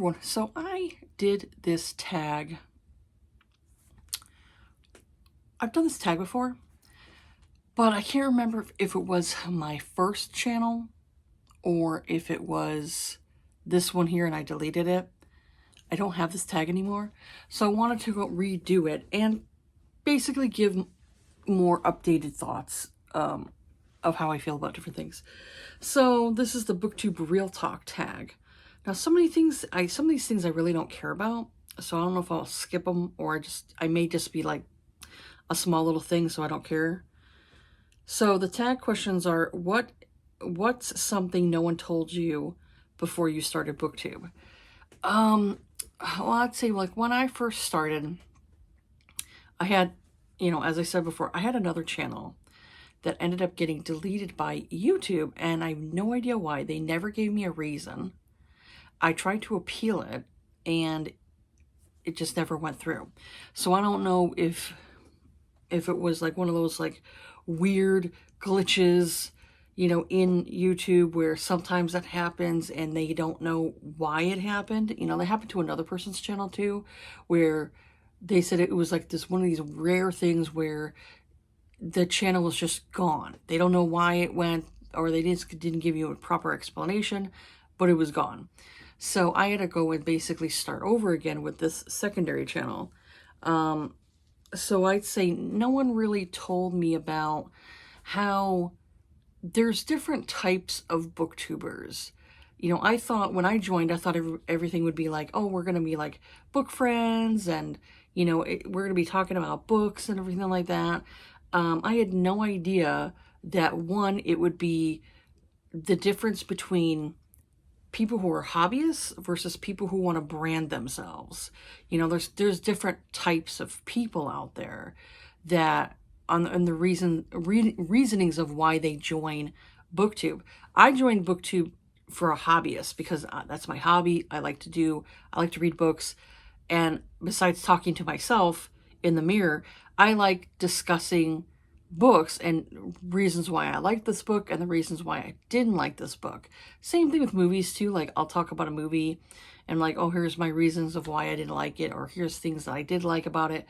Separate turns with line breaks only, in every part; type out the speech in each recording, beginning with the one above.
everyone. So I did this tag. I've done this tag before, but I can't remember if it was my first channel or if it was this one here and I deleted it. I don't have this tag anymore. So I wanted to go redo it and basically give more updated thoughts of how I feel about different things. So this is the Booktube Real Talk tag. Now some of these things I really don't care about. So I don't know if I'll skip them or I may just be like a small little thing so I don't care. So the tag questions are, what's something no one told you before you started Booktube? Well, I'd say like when I first started, I had, as I said before, I had another channel that ended up getting deleted by YouTube, and I have no idea why. They never gave me a reason. I tried to appeal it, and it just never went through. So I don't know if it was like one of those like weird glitches, in YouTube where sometimes that happens and they don't know why it happened. That happened to another person's channel too, where they said it was like one of these rare things where the channel was just gone. They don't know why it went, or they didn't give you a proper explanation, but it was gone. So I had to go and basically start over again with this secondary channel. So I'd say no one really told me about how there's different types of booktubers. I thought when I joined, I thought everything would be like, oh, we're going to be like book friends and, we're going to be talking about books and everything like that. I had no idea that one, it would be the difference between people who are hobbyists versus people who want to brand themselves. There's different types of people out there that on the reasonings of why they join Booktube. I joined Booktube for a hobbyist because that's my hobby. I like to read books. And besides talking to myself in the mirror, I like discussing books and reasons why I like this book and the reasons why I didn't like this book. Same thing with movies too. Like I'll talk about a movie and like, oh, here's my reasons of why I didn't like it, or here's things that I did like about it.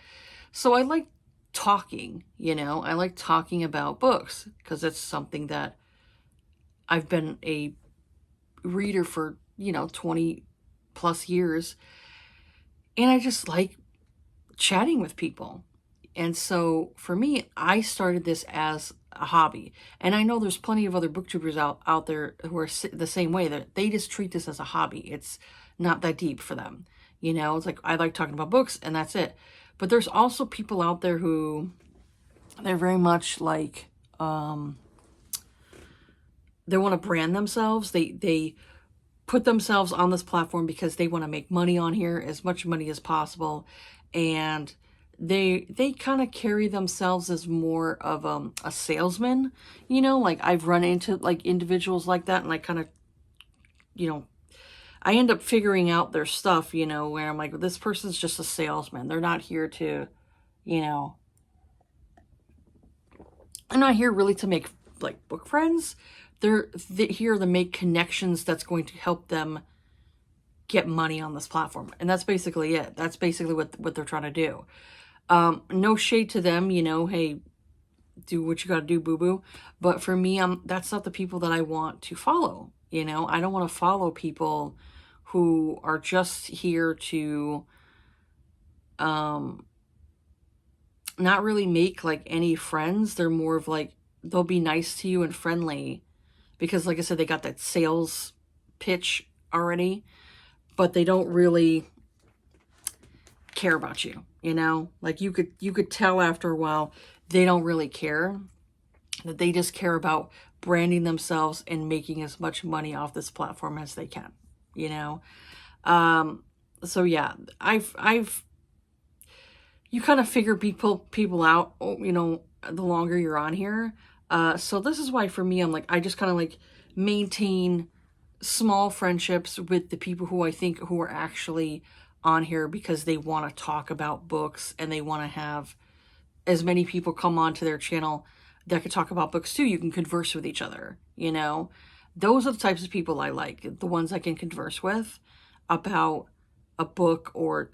So I like talking, I like talking about books because it's something that I've been a reader for, 20 plus years. And I just like chatting with people. And so for me, I started this as a hobby. And I know there's plenty of other booktubers out there who are the same way, that they just treat this as a hobby. It's not that deep for them. It's like, I like talking about books and that's it. But there's also people out there who, they're very much like, they want to brand themselves. They put themselves on this platform because they want to make money on here, as much money as possible. And they kind of carry themselves as more of a salesman, like I've run into like individuals like that, and I kind of, I end up figuring out their stuff, where I'm like, this person's just a salesman. They're not here to, they're not here really to make like book friends. They're here to make connections that's going to help them get money on this platform. And that's basically it. That's basically what they're trying to do. No shade to them, hey, do what you got to do, boo-boo. But for me, that's not the people that I want to follow. I don't want to follow people who are just here to not really make like any friends. They're more of like, they'll be nice to you and friendly because, like I said, they got that sales pitch already, but they don't really care about you. Like you could tell after a while they don't really care, that they just care about branding themselves and making as much money off this platform as they can. So yeah, you kind of figure people out, the longer you're on here. So this is why for me, I'm like, I just kind of like maintain small friendships with the people who I think who are actually on here because they want to talk about books and they want to have as many people come onto their channel that could talk about books too. You can converse with each other, Those are the types of people I like, the ones I can converse with. about a book or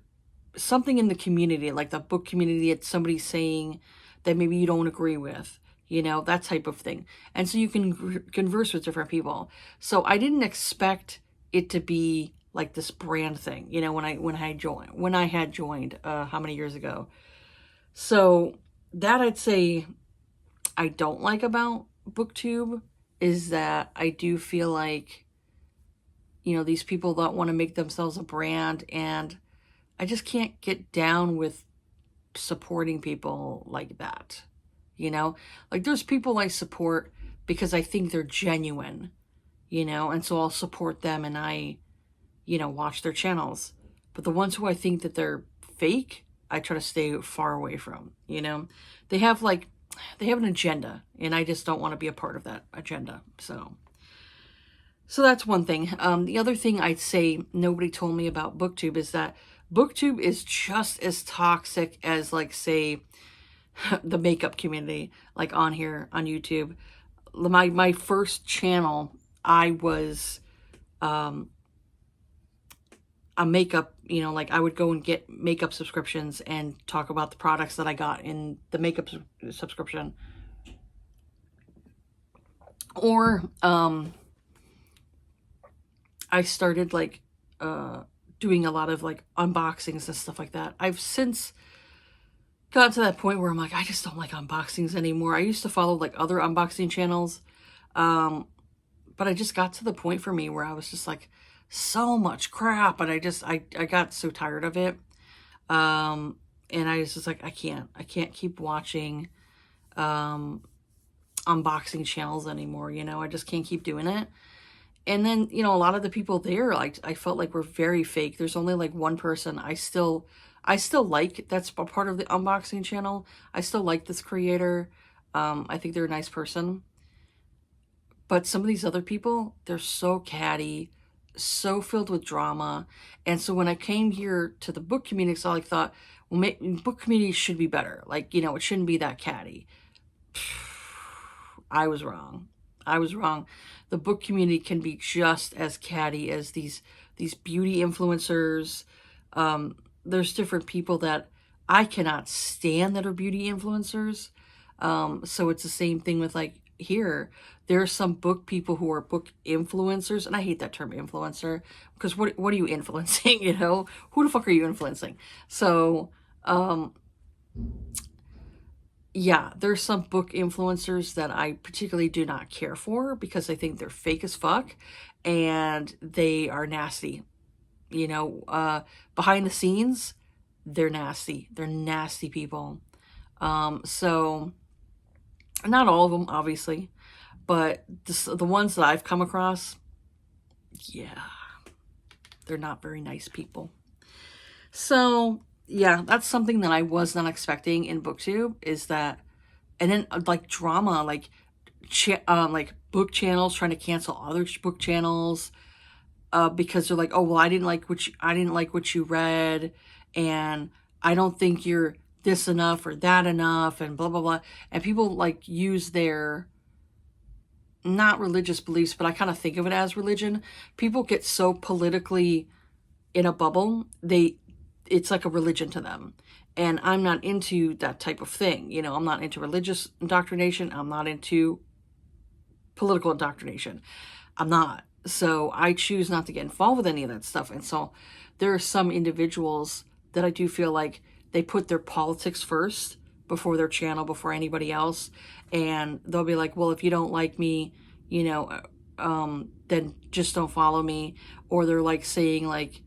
something in the community, like the book community, it's somebody saying that maybe you don't agree with, that type of thing. And so you can converse with different people. So I didn't expect it to be like this brand thing, when I had joined, how many years ago. So that I'd say I don't like about Booktube is that I do feel like, these people that want to make themselves a brand, and I just can't get down with supporting people like that. Like there's people I support because I think they're genuine, and so I'll support them and I, watch their channels. But the ones who I think that they're fake, I try to stay far away from, They have an agenda, and I just don't want to be a part of that agenda. So that's one thing. The other thing I'd say nobody told me about Booktube is that Booktube is just as toxic as, like, say, the makeup community, like on here on YouTube. My first channel, I was a makeup, like I would go and get makeup subscriptions and talk about the products that I got in the makeup subscription. Or I started like doing a lot of like unboxings and stuff like that. I've since got to that point where I'm like, I just don't like unboxings anymore. I used to follow like other unboxing channels, but I just got to the point for me where I was just like, so much crap, and I got so tired of it, and I was just like, I can't keep watching unboxing channels anymore. I just can't keep doing it. And then, a lot of the people there, like, I felt like were very fake. There's only like one person I still like, that's a part of the unboxing channel. I still like this creator. I think they're a nice person. But some of these other people, they're so catty, so filled with drama. And so when I came here to the book community, so I thought, well, book community should be better. Like, it shouldn't be that catty. I was wrong. The book community can be just as catty as these beauty influencers. There's different people that I cannot stand that are beauty influencers. So it's the same thing with like here. There are some book people who are book influencers, and I hate that term influencer, because what are you influencing? Who the fuck are you influencing? So yeah, there's some book influencers that I particularly do not care for because I think they're fake as fuck and they are nasty. Behind the scenes, they're nasty. They're nasty people. So not all of them, obviously, but the ones that I've come across, yeah, they're not very nice people. So yeah, that's something that I was not expecting in Booktube, is that, and then like drama, like book channels trying to cancel other book channels, because they're like, oh well, I didn't like what you read, and I don't think you're this enough or that enough, and blah blah blah. And people like use their not religious beliefs, but I kind of think of it as religion. People get so politically in a bubble, it's like a religion to them. And I'm not into that type of thing. I'm not into religious indoctrination. I'm not into political indoctrination. I'm not. So I choose not to get involved with any of that stuff. And so there are some individuals that I do feel like they put their politics first before their channel, before anybody else. And they'll be like, well, if you don't like me, then just don't follow me. Or they're like saying like,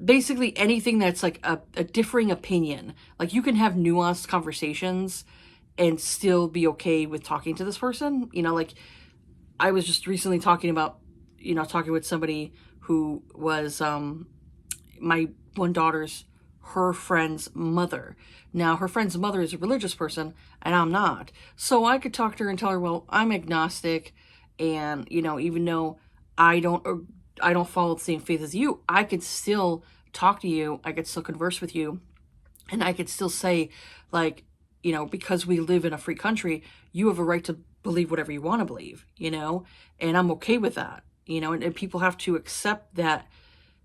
basically anything that's like a differing opinion. Like you can have nuanced conversations and still be okay with talking to this person. Like I was just recently talking with somebody who was my one daughter's, her friend's mother. Now her friend's mother is a religious person and I'm not. So I could talk to her and tell her, well, I'm agnostic, and even though I don't follow the same faith as you, I could still talk to you, I could still converse with you, and I could still say, like, because we live in a free country, you have a right to believe whatever you want to believe, and I'm okay with that, you know, and people have to accept that,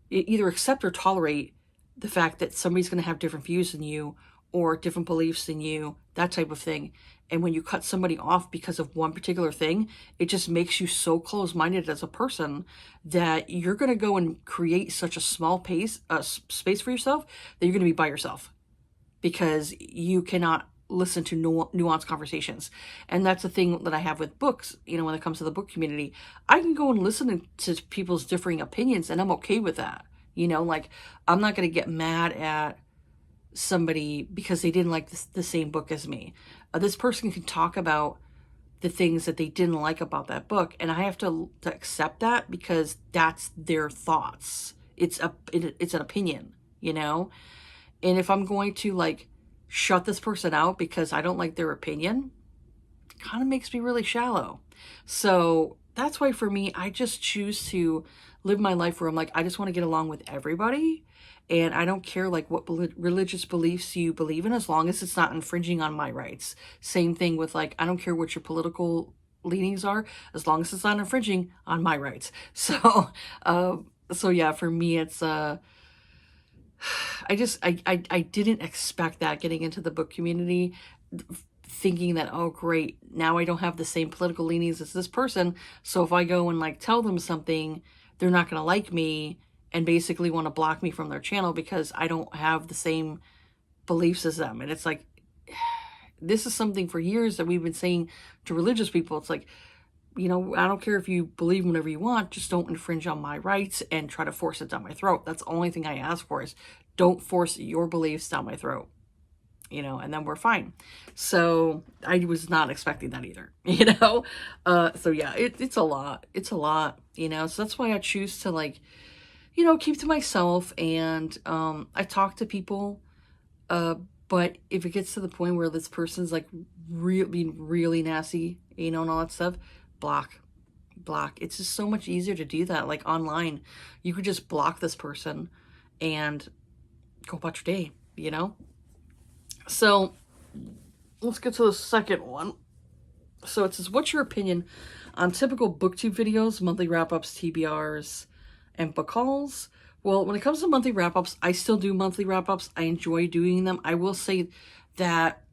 either accept or tolerate the fact that somebody's going to have different views than you or different beliefs than you, that type of thing. And when you cut somebody off because of one particular thing, it just makes you so close-minded as a person that you're going to go and create such a small space for yourself that you're going to be by yourself because you cannot listen to nuanced conversations. And that's the thing that I have with books, you know, when it comes to the book community. I can go and listen to people's differing opinions, and I'm okay with that. You know, like, I'm not going to get mad at somebody because they didn't like the same book as me. This person can talk about the things that they didn't like about that book, and I have to accept that because that's their thoughts. It's an opinion, you know? And if I'm going to, like, shut this person out because I don't like their opinion, it kind of makes me really shallow. So that's why for me, I just choose to live my life where I'm like, I just want to get along with everybody. And I don't care like what religious beliefs you believe in, as long as it's not infringing on my rights. Same thing with, like, I don't care what your political leanings are, as long as it's not infringing on my rights. So, so yeah, for me, it's, I didn't expect that getting into the book community, thinking that, oh great, now I don't have the same political leanings as this person. So if I go and like tell them something, they're not going to like me and basically want to block me from their channel because I don't have the same beliefs as them. And it's like, this is something for years that we've been saying to religious people. It's like, you know, I don't care if you believe whatever you want, just don't infringe on my rights and try to force it down my throat. That's the only thing I ask for, is don't force your beliefs down my throat, you know, and then we're fine. So I was not expecting that either, you know? So yeah, it's a lot, you know? So that's why I choose to, like, you know, keep to myself. And I talk to people, but if it gets to the point where this person's like being really nasty, you know, and all that stuff, block. It's just so much easier to do that. Like online, you could just block this person and go about your day, you know? So let's get to the second one. So it says, what's your opinion on typical booktube videos, monthly wrap-ups, TBRs, and book hauls? Well, when it comes to monthly wrap-ups, I still do monthly wrap-ups. I enjoy doing them. I will say that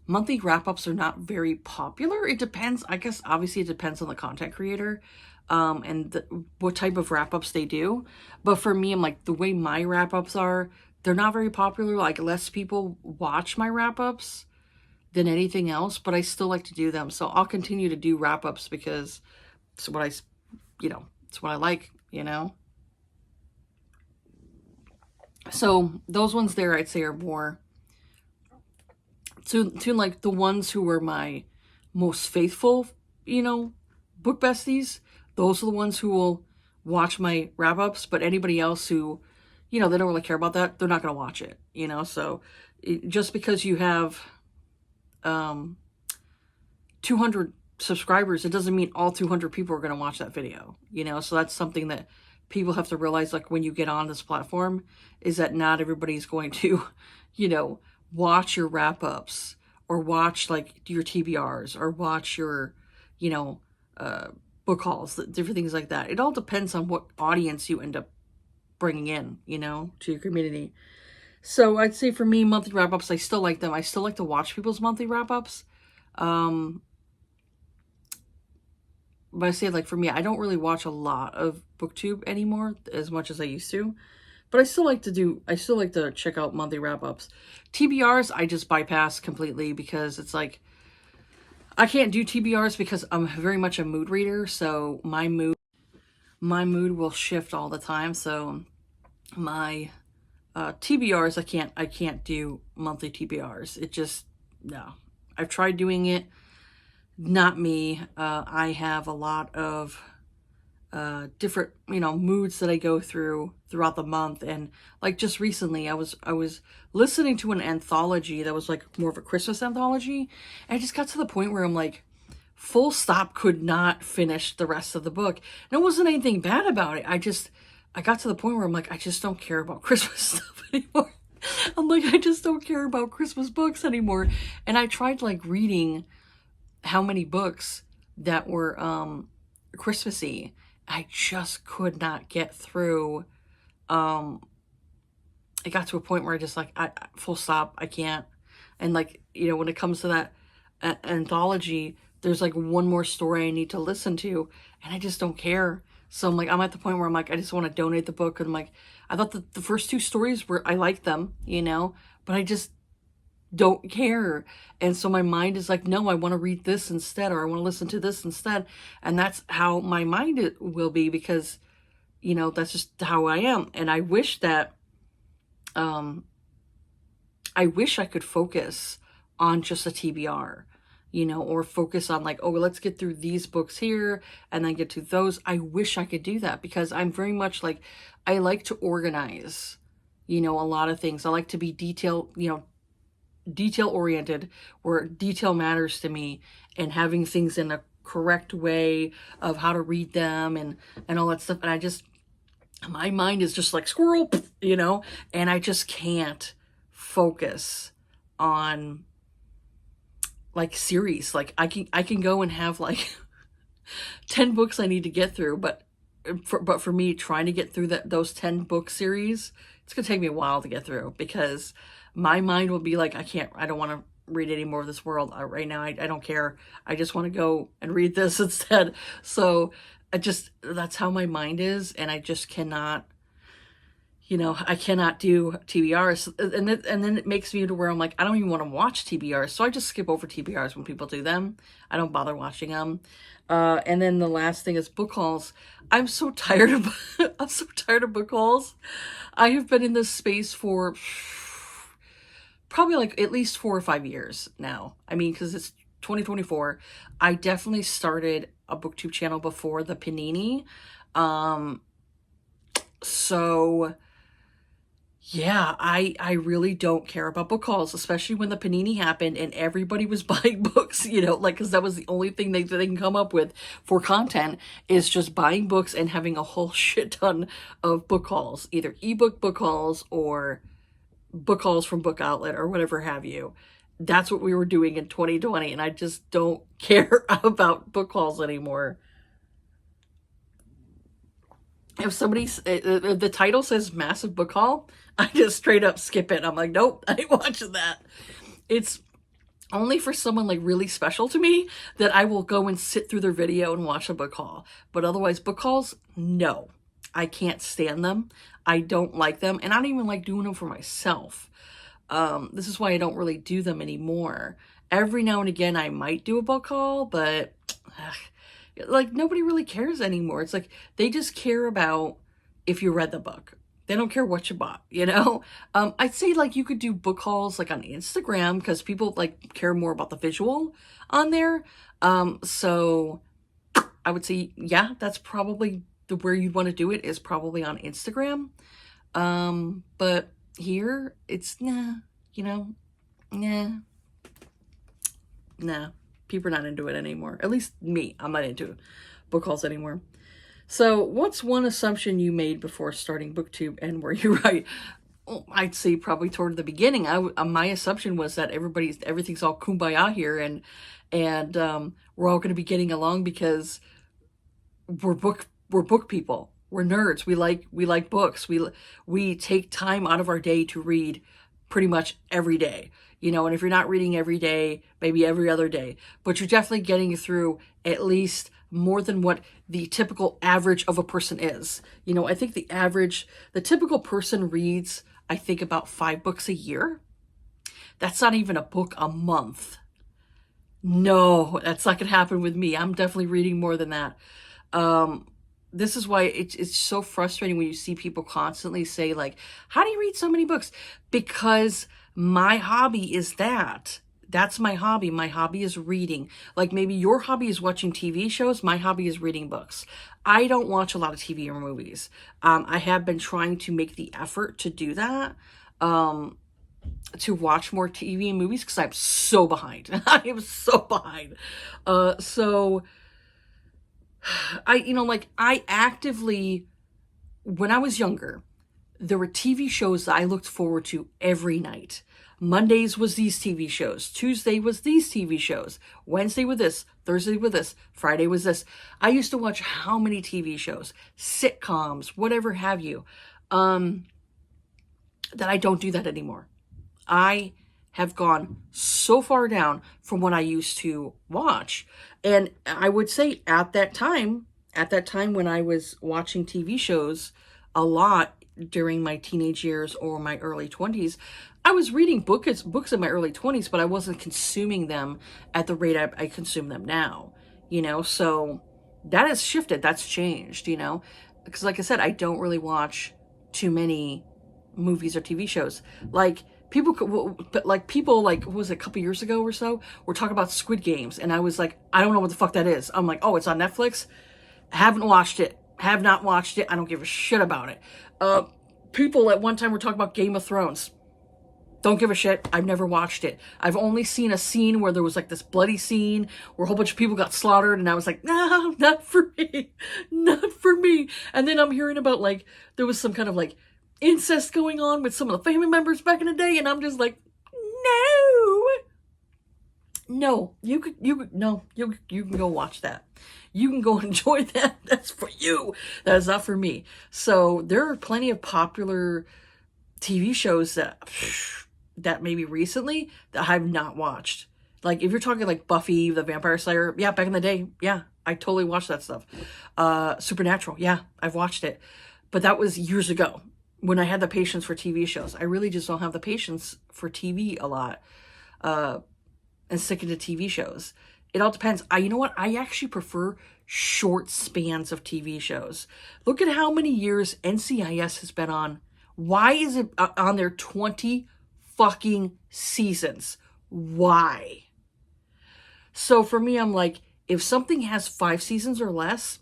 monthly wrap-ups are not very popular. It depends. I guess obviously it depends on the content creator and what type of wrap-ups they do. But for me, I'm like, the way my wrap-ups are, they're not very popular. Like, less people watch my wrap-ups than anything else, but I still like to do them. So I'll continue to do wrap-ups because it's what it's what I like, you know? So those ones there, I'd say, are more to like the ones who were my most faithful, you know, book besties. Those are the ones who will watch my wrap-ups, but anybody else who, you know, they don't really care about that, they're not going to watch it, you know? So just because you have 200 subscribers, it doesn't mean all 200 people are going to watch that video, you know? So that's something that people have to realize, like, when you get on this platform, is that not everybody's going to, you know, watch your wrap-ups or watch, like, your TBRs or watch your, you know, book hauls, different things like that. It all depends on what audience you end up bringing in, you know, to your community. So I'd say for me, monthly wrap-ups, I still like them. I still like to watch people's monthly wrap-ups. But I say, like, for me, I don't really watch a lot of Booktube anymore as much as I used to. But I still like to check out monthly wrap-ups. TBRs, I just bypass completely because it's like, I can't do TBRs because I'm very much a mood reader. So my mood will shift all the time. So my TBRs, I can't do monthly TBRs. It just, no. I've tried doing it. Not me. I have a lot of different, you know, moods that I go through throughout the month. And like just recently, I was listening to an anthology that was like more of a Christmas anthology. And I just got to the point where I'm like, full stop, could not finish the rest of the book. And it wasn't anything bad about it. I got to the point where I'm like, I just don't care about Christmas stuff anymore. I'm like, I just don't care about Christmas books anymore. And I tried like reading how many books that were Christmassy, I just could not get through. It got to a point where I just like, full stop, I can't. And like, you know, when it comes to that anthology, there's like one more story I need to listen to, and I just don't care. So I'm like, I'm at the point where I'm like, I just want to donate the book. And I'm like, I thought the first two stories were, I liked them, you know, but I just don't care. And so my mind is like, no, I want to read this instead, or I want to listen to this instead. And that's how my mind will be, because, you know, that's just how I am. And I wish that, I wish I could focus on just a TBR, you know, or focus on like, oh, let's get through these books here and then get to those. I wish I could do that, because I'm very much like, I like to organize, you know, a lot of things. I like to be detail oriented, where detail matters to me, and having things in a correct way of how to read them and all that stuff. And I just, my mind is just like squirrel, you know, and I just can't focus on like series. Like I can go and have like 10 books I need to get through, but for me, trying to get through those 10 book series, it's gonna take me a while to get through, because my mind will be like, I don't want to read any more of this world right now. I don't care. I just want to go and read this instead. So that's how my mind is. And I just cannot, you know, I cannot do TBRs. And then it makes me to where I'm like, I don't even want to watch TBRs. So I just skip over TBRs when people do them. I don't bother watching them. And then the last thing is book hauls. I'm so tired of book hauls. I have been in this space for probably like at least 4 or 5 years now. I mean, because it's 2024. I definitely started a booktube channel before the Panini. So yeah, I really don't care about book hauls, especially when the Panini happened and everybody was buying books, you know, like, because that was the only thing they can come up with for content, is just buying books and having a whole shit ton of book hauls, either ebook book hauls or book hauls from Book Outlet or whatever have you. That's what we were doing in 2020, and I just don't care about book hauls anymore. If somebody's the title says massive book haul, I just straight up skip it. I'm like, nope, I ain't watching that. It's only for someone like really special to me that I will go and sit through their video and watch a book haul. But otherwise, book hauls, no, I can't stand them. I don't like them, and I don't even like doing them for myself. This is why I don't really do them anymore. Every now and again, I might do a book haul, but like nobody really cares anymore. It's like they just care about if you read the book. They don't care what you bought, you know? I'd say like you could do book hauls like on Instagram, because people like care more about the visual on there. So I would say, yeah, that's probably where you'd want to do it, is probably on Instagram. But here it's nah, you know, nah. People are not into it anymore. At least me, I'm not into book hauls anymore. So what's one assumption you made before starting BookTube, and were you right? Well, I'd say probably toward the beginning, my assumption was that everything's all kumbaya here, and we're all going to be getting along because we're book people. We're nerds. We like books. We take time out of our day to read pretty much every day, you know, and if you're not reading every day, maybe every other day, but you're definitely getting through at least more than what the typical average of a person is. You know, I think the typical person reads, I think, about 5 books a year. That's not even a book a month. No, that's not gonna happen with me. I'm definitely reading more than that. This is why it's so frustrating when you see people constantly say like, how do you read so many books? Because my hobby is that. That's my hobby. My hobby is reading. Like maybe your hobby is watching TV shows. My hobby is reading books. I don't watch a lot of TV or movies. I have been trying to make the effort to do that, to watch more TV and movies, because I'm so behind. I am so behind. So I actively, when I was younger, there were TV shows that I looked forward to every night. Mondays was these TV shows. Tuesday was these TV shows. Wednesday with this. Thursday with this. Friday was this. I used to watch how many TV shows, sitcoms, whatever have you, that I don't do that anymore. I have gone so far down from what I used to watch. And I would say at that time when I was watching TV shows a lot during my teenage years or my early 20s, I was reading books in my early 20s, but I wasn't consuming them at the rate I consume them now, so that has shifted. That's changed, because like I said, I don't really watch too many movies or TV shows. Like people, what was it, a couple years ago or so, were talking about Squid Games, and I was like, I don't know what the fuck that is. I'm like, oh, it's on Netflix. Haven't watched it. Have not watched it. I don't give a shit about it. People at one time were talking about Game of Thrones. Don't give a shit. I've never watched it. I've only seen a scene where there was like this bloody scene where a whole bunch of people got slaughtered, and I was like, no, not for me. Not for me. And then I'm hearing about like, there was some kind of like incest going on with some of the family members back in the day, and I'm just like, no, you can go watch that. You can go enjoy that. That's for you. That is not for me. So there are plenty of popular TV shows that maybe recently that I've not watched. Like if you're talking like Buffy the Vampire Slayer, yeah, back in the day, yeah, I totally watched that stuff. Supernatural, yeah, I've watched it. But that was years ago when I had the patience for TV shows. I really just don't have the patience for TV a lot. And sticking to TV shows. It all depends. You know what? I actually prefer short spans of TV shows. Look at how many years NCIS has been on. Why is it on there 20 fucking seasons? Why? So for me, I'm like, if something has 5 seasons or less,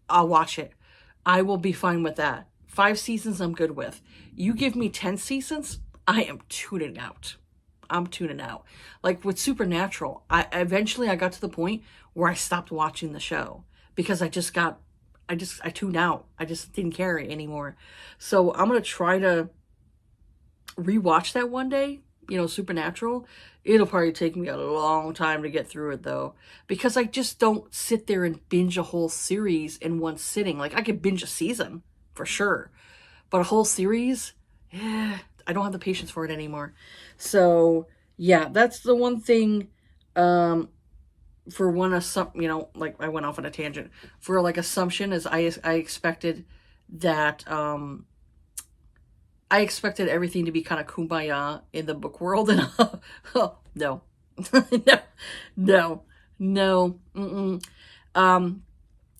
I'll watch it. I will be fine with that. 5 seasons, I'm good with. You give me 10 seasons, I am tuning out. I'm tuning out. Like with Supernatural, I eventually got to the point where I stopped watching the show because I tuned out. I just didn't care anymore. So I'm going to try to rewatch that one day, Supernatural. It'll probably take me a long time to get through it though, because I just don't sit there and binge a whole series in one sitting. Like I could binge a season for sure, but a whole series, I don't have the patience for it anymore. So yeah, that's the one thing, for one, like I went off on a tangent for like assumption is I expected that, I expected everything to be kind of kumbaya in the book world, and no, no.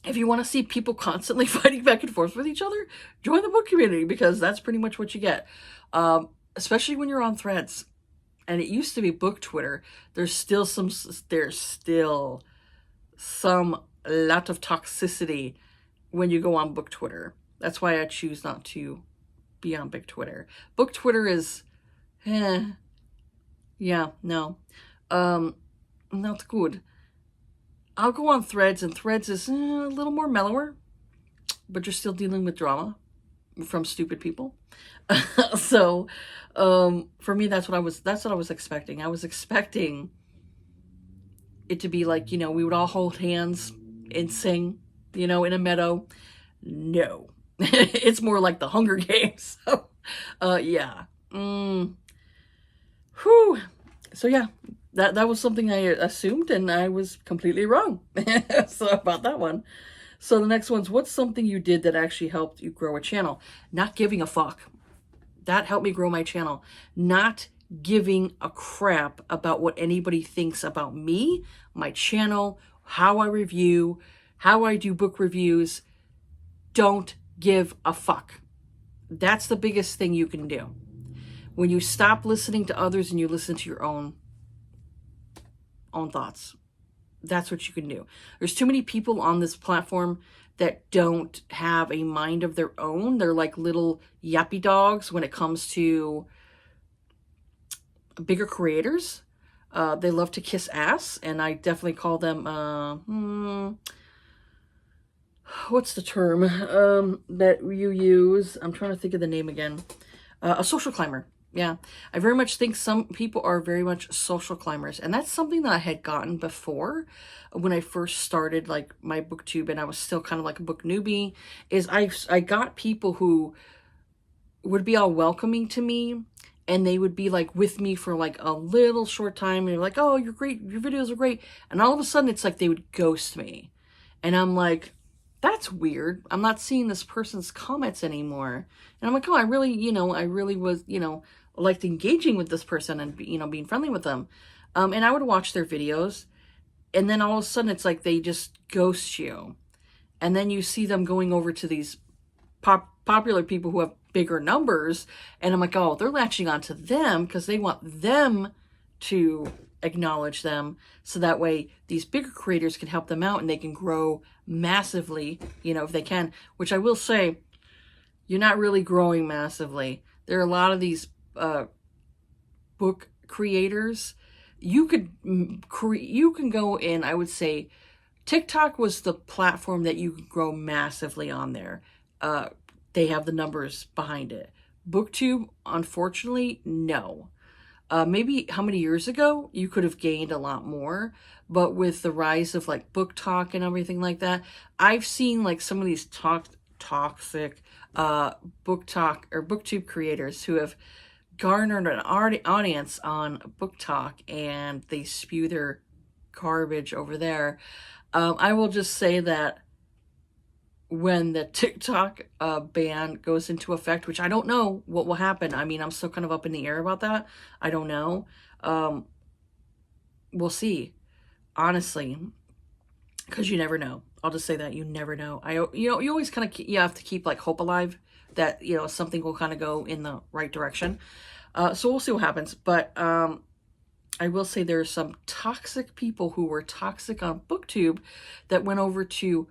If you want to see people constantly fighting back and forth with each other, join the book community, because that's pretty much what you get. Especially when you're on Threads. And it used to be book Twitter. There's still some lot of toxicity when you go on book Twitter. That's why I choose not to be on big Twitter. Book Twitter is, yeah, no, not good. I'll go on Threads, and Threads is a little more mellower, but you're still dealing with drama from stupid people. So, for me, that's what I was expecting. I was expecting it to be like, we would all hold hands and sing, in a meadow. No, it's more like the Hunger Games. So, yeah. Whew. So yeah, that was something I assumed, and I was completely wrong. So about that one. So the next one's, what's something you did that actually helped you grow a channel? Not giving a fuck. That helped me grow my channel. Not giving a crap about what anybody thinks about me, my channel, how I review, how I do book reviews. Don't give a fuck. That's the biggest thing you can do. When you stop listening to others and you listen to your own thoughts. That's what you can do. There's too many people on this platform that don't have a mind of their own. They're like little yappy dogs when it comes to bigger creators. They love to kiss ass, and I definitely call them, what's the term that you use? I'm trying to think of the name again. A social climber. Yeah, I very much think some people are very much social climbers, and that's something that I had gotten before when I first started like my booktube, and I was still kind of like a book newbie. Is I got people who would be all welcoming to me, and they would be like with me for like a little short time, and they're like, "Oh, you're great, your videos are great," and all of a sudden it's like they would ghost me, and I'm like, that's weird. I'm not seeing this person's comments anymore. And I'm like, oh, I really, I really was, liked engaging with this person and, being friendly with them. And I would watch their videos, and then all of a sudden it's like they just ghost you. And then you see them going over to these popular people who have bigger numbers, and I'm like, oh, they're latching onto them because they want them to acknowledge them, so that way these bigger creators can help them out and they can grow massively, if they can. Which I will say, you're not really growing massively. There are a lot of these book creators. You can go in, I would say TikTok was the platform that you could grow massively on there. They have the numbers behind it. Booktube, unfortunately, no. Maybe how many years ago you could have gained a lot more, but with the rise of like book talk and everything like that, I've seen like some of these toxic book talk or booktube creators who have garnered an audience on book talk, and they spew their garbage over there. I will just say that when the TikTok ban goes into effect, which I don't know what will happen. I mean, I'm still kind of up in the air about that. I don't know. We'll see, honestly, because you never know. I'll just say that you never know. You always kind of, you have to keep like hope alive that, something will kind of go in the right direction. So we'll see what happens. But I will say there are some toxic people who were toxic on BookTube that went over to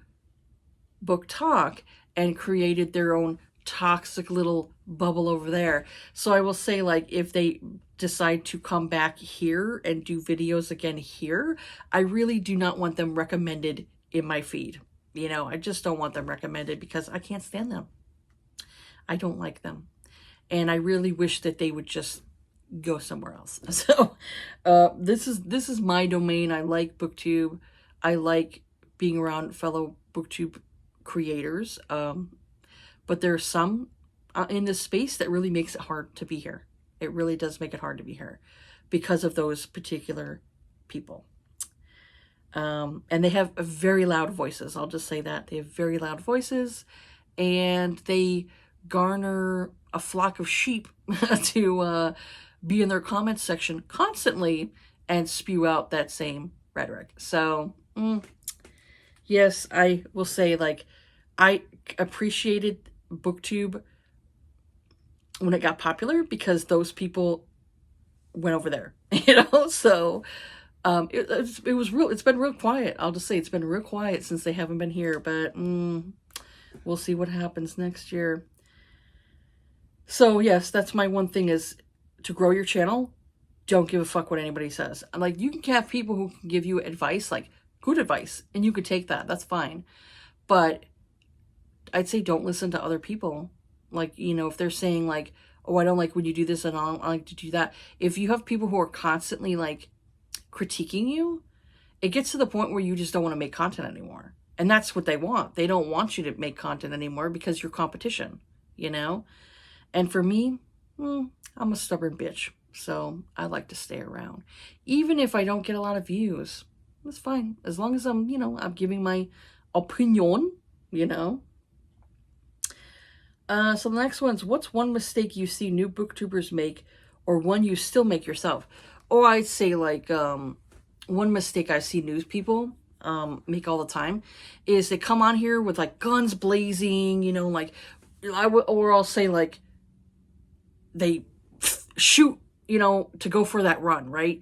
Book Talk and created their own toxic little bubble over there. So I will say, like, if they decide to come back here and do videos again here, I really do not want them recommended in my feed. I just don't want them recommended because I can't stand them. I don't like them. And I really wish that they would just go somewhere else. So this is my domain. I like BookTube. I like being around fellow BookTube creators, but there's some in this space that really makes it hard to be here. It really does make it hard to be here because of those particular people. And they have very loud voices. I'll just say that. They have very loud voices, and they garner a flock of sheep to be in their comments section constantly and spew out that same rhetoric. So, yes, I will say, like, I appreciated BookTube when it got popular because those people went over there, so it's been real quiet. I'll just say it's been real quiet since they haven't been here, but we'll see what happens next year. So yes, that's my one thing, is to grow your channel. Don't give a fuck what anybody says. Like, you can have people who can give you advice, like good advice, and you could take that. That's fine. But I'd say don't listen to other people. Like, if they're saying like, oh, I don't like when you do this and I don't like to do that. If you have people who are constantly like critiquing you, it gets to the point where you just don't want to make content anymore. And that's what they want. They don't want you to make content anymore because you're competition, And for me, I'm a stubborn bitch. So I like to stay around. Even if I don't get a lot of views, that's fine. As long as I'm, I'm giving my opinion, So the next one's, what's one mistake you see new booktubers make, or one you still make yourself? Or I'd say like one mistake I see news people make all the time is they come on here with like guns blazing, like or I'll say like they shoot, to go for that run, right?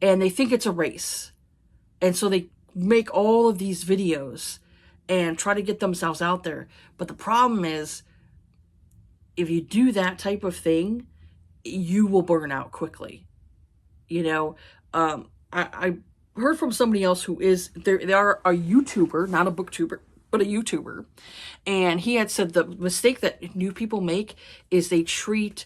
And they think it's a race. And so they make all of these videos and try to get themselves out there. But the problem is, if you do that type of thing, you will burn out quickly. I heard from somebody else who is, they are a YouTuber, not a booktuber, but a YouTuber. And he had said the mistake that new people make is they treat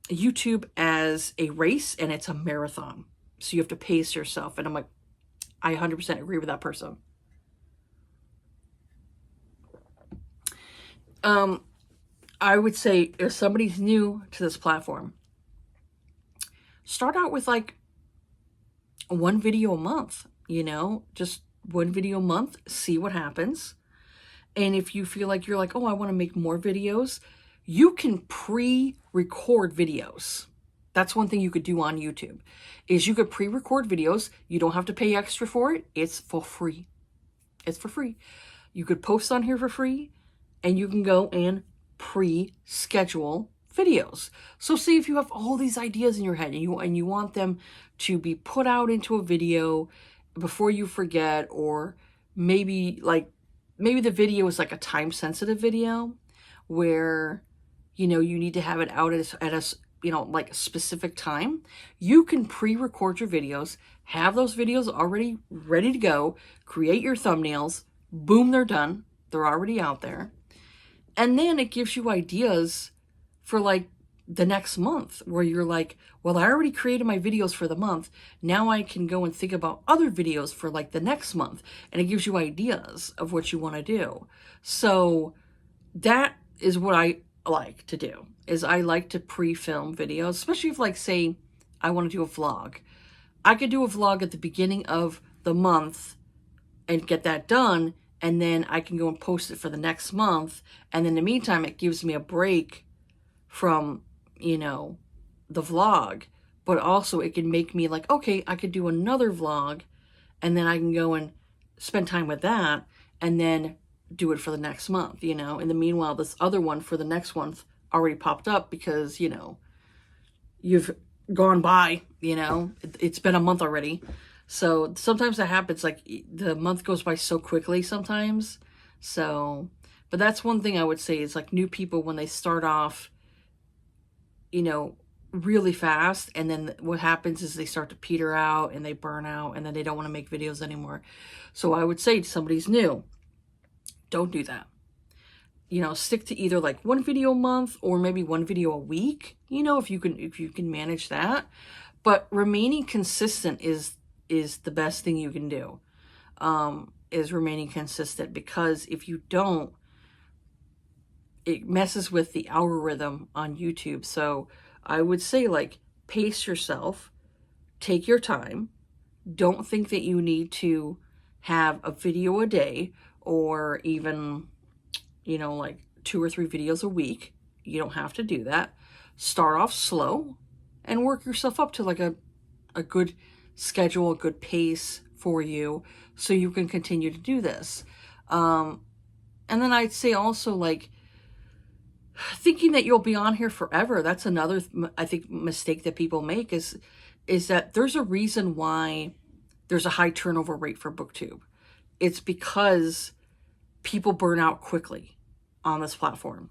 YouTube as a race and it's a marathon. So you have to pace yourself. And I'm like, I 100% agree with that person. I would say if somebody's new to this platform, start out with like one video a month, you know, just one video a month, see what happens. And if you feel like you're like, oh, I want to make more videos, you can pre-record videos. That's one thing you could do on YouTube, is you could pre-record videos. You don't have to pay extra for it. It's for free. It's for free. You could post on here for free, and you can go and pre-schedule videos. So say if you have all these ideas in your head and you want them to be put out into a video before you forget, or maybe the video is like a time sensitive video where, you know, you need to have it out at a you know, like a specific time, you can pre-record your videos, have those videos already ready to go, create your thumbnails, boom, they're done. They're already out there. And then it gives you ideas for like the next month where you're like, well, I already created my videos for the month. Now I can go and think about other videos for like the next month. And it gives you ideas of what you want to do. So that is what I like to do, is I like to pre-film videos, especially if, like, say I want to do a vlog. I could do a vlog at the beginning of the month and get that done, and then I can go and post it for the next month. And in the meantime, it gives me a break from, you know, the vlog, but also it can make me like, okay, I could do another vlog, and then I can go and spend time with that, and then do it for the next month, you know. In the meanwhile, this other one for the next month already popped up because, you know, you've gone by, you know, it's been a month already. So sometimes that happens, like the month goes by so quickly sometimes. So, but that's one thing I would say is like new people, when they start off, you know, really fast, and then what happens is they start to peter out and they burn out, and then they don't want to make videos anymore. So I would say to somebody's new, don't do that. You know, stick to either like one video a month or maybe one video a week, you know, if you can manage that. But remaining consistent is the best thing you can do, is remaining consistent, because if you don't, it messes with the algorithm on YouTube. So I would say, like, pace yourself, take your time. Don't think that you need to have a video a day, or even, you know, like 2 or 3 videos a week. You don't have to do that. Start off slow and work yourself up to like a good schedule, a good pace for you, so you can continue to do this. And then I'd say also, like, thinking that you'll be on here forever. That's another, I think, mistake that people make, is that there's a reason why there's a high turnover rate for Booktube. It's because people burn out quickly on this platform.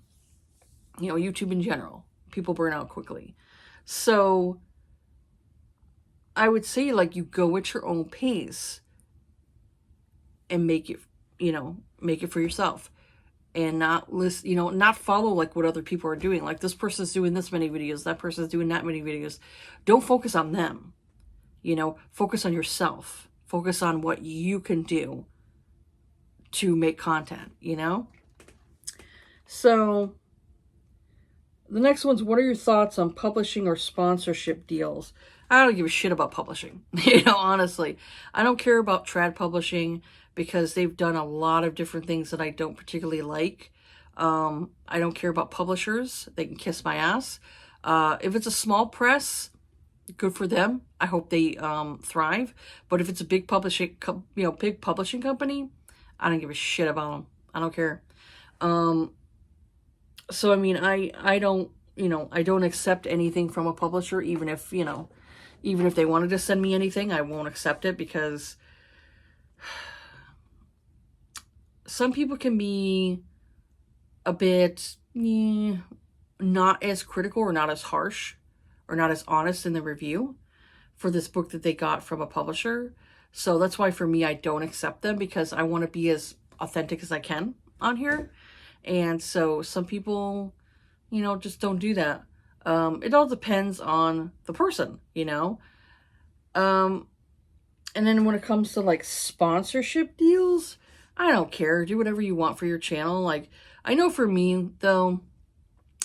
You know, YouTube in general, people burn out quickly. So I would say, like, you go at your own pace and make it, you know, make it for yourself, and not list, you know, not follow like what other people are doing. Like, this person's doing this many videos, that person's doing that many videos. Don't focus on them, you know, focus on yourself. Focus on what you can do to make content, you know? So the next one's, what are your thoughts on publishing or sponsorship deals? I don't give a shit about publishing. You know, honestly, I don't care about trad publishing, because they've done a lot of different things that I don't particularly like. I don't care about publishers. They can kiss my ass. If it's a small press, good for them. I hope they thrive. But if it's a big publishing company, I don't give a shit about them. I don't care. So I mean, I don't, you know, I don't accept anything from a publisher, even if, you know, even if they wanted to send me anything, I won't accept it, because some people can be a bit not as critical, or not as harsh, or not as honest in the review for this book that they got from a publisher. So that's why for me, I don't accept them, because I want to be as authentic as I can on here. And so some people, you know, just don't do that. It all depends on the person, you know. And then when it comes to like sponsorship deals, I don't care. Do whatever you want for your channel. Like, I know for me though,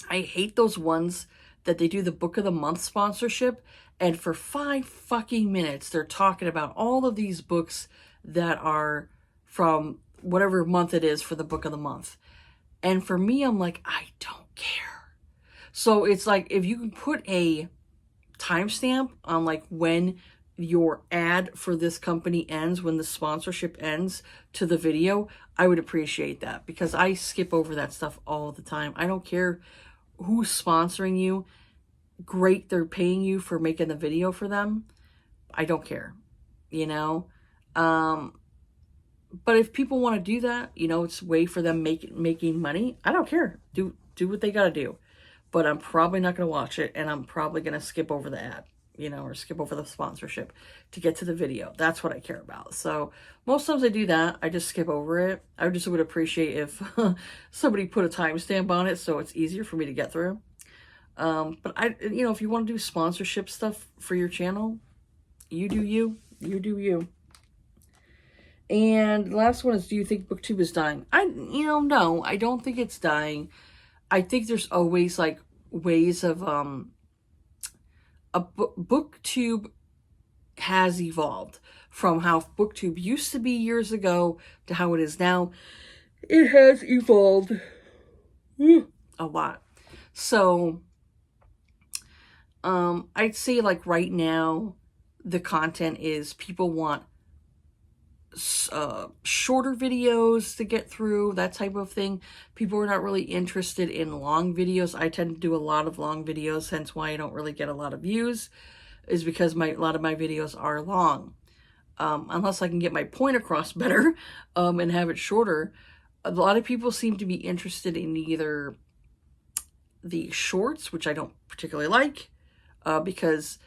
I hate those ones that they do the book of the month sponsorship, and for 5 fucking minutes they're talking about all of these books that are from whatever month it is for the book of the month. And for me, I'm like, I don't care. So it's like, if you can put a timestamp on like when your ad for this company ends, when the sponsorship ends to the video, I would appreciate that, because I skip over that stuff all the time. I don't care who's sponsoring you. Great, they're paying you for making the video for them. I don't care, you know. But if people want to do that, you know, it's a way for them making money. I don't care. Do what they got to do. But I'm probably not going to watch it, and I'm probably going to skip over the ad, you know, or skip over the sponsorship to get to the video. That's what I care about. So most times I do that. I just skip over it. I just would appreciate if somebody put a timestamp on it so it's easier for me to get through. But you know, if you want to do sponsorship stuff for your channel, you do you. You do you. And the last one is, do you think Booktube is dying? No, I don't think it's dying. I think there's always like ways of, Booktube has evolved from how Booktube used to be years ago to how it is now. It has evolved a lot. So, I'd say like right now, the content is people want shorter videos to get through, that type of thing. People are not really interested in long videos. I tend to do a lot of long videos, hence why I don't really get a lot of views, is because a lot of my videos are long. Unless I can get my point across better and have it shorter. A lot of people seem to be interested in either the shorts, which I don't particularly like, because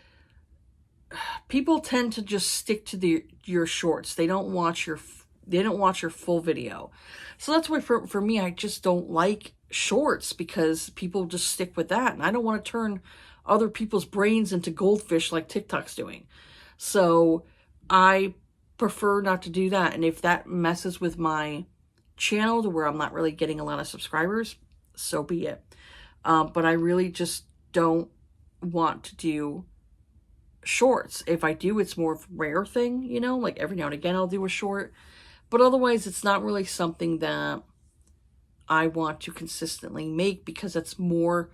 people tend to just stick to your shorts. They don't watch your full video. So that's why for me, I just don't like shorts, because people just stick with that, and I don't want to turn other people's brains into goldfish like TikTok's doing. So I prefer not to do that. And if that messes with my channel to where I'm not really getting a lot of subscribers, so be it. But I really just don't want to do shorts. If I do, it's more of a rare thing, you know, like every now and again I'll do a short, but otherwise it's not really something that I want to consistently make, because it's more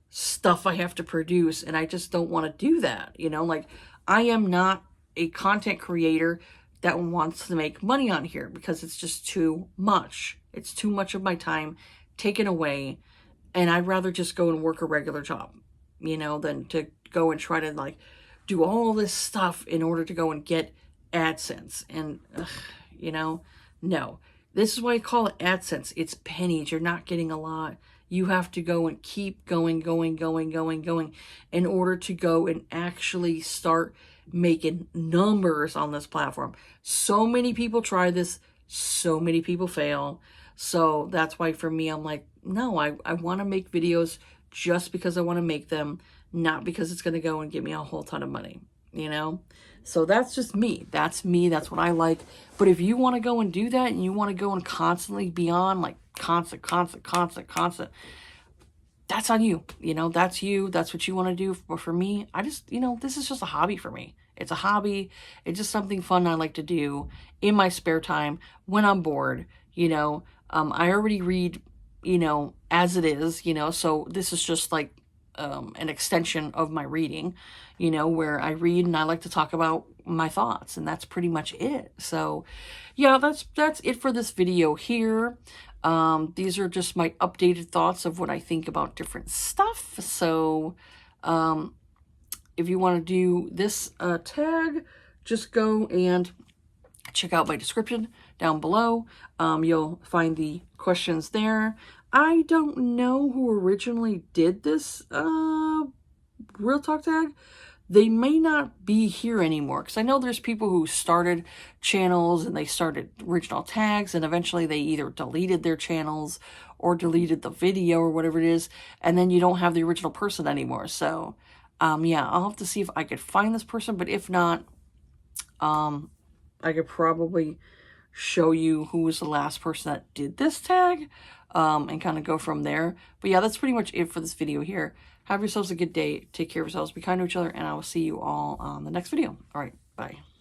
stuff I have to produce, and I just don't want to do that, you know. Like, I am not a content creator that wants to make money on here, because it's just too much. It's too much of my time taken away, and I'd rather just go and work a regular job, you know, than to go and try to like do all this stuff in order to go and get AdSense. And, you know, no. This is why I call it AdSense. It's pennies. You're not getting a lot. You have to go and keep going in order to go and actually start making numbers on this platform. So many people try this. So many people fail. So that's why for me, I'm like, no, I want to make videos just because I want to make them, not because it's going to go and give me a whole ton of money, you know? So that's just me. That's me. That's what I like. But if you want to go and do that, and you want to go and constantly be on, like constant, that's on you. You know, that's you. That's what you want to do. But for me, I just, you know, this is just a hobby for me. It's a hobby. It's just something fun I like to do in my spare time when I'm bored, you know. I already read, you know, as it is, you know, so this is just like an extension of my reading, you know, where I read and I like to talk about my thoughts, and that's pretty much it. So yeah, that's it for this video here. These are just my updated thoughts of what I think about different stuff. So if you want to do this tag, just go and check out my description down below. You'll find the questions there. I don't know who originally did this real talk tag. they may not be here anymore. Because I know there's people who started channels and they started original tags, and eventually they either deleted their channels or deleted the video or whatever it is, and then you don't have the original person anymore. So yeah, I'll have to see if I could find this person, but if not, I could probably show you who was the last person that did this tag, and kind of go from there. But yeah, that's pretty much it for this video here. Have yourselves a good day. Take care of yourselves. Be kind to each other. And I will see you all on the next video. All right. Bye.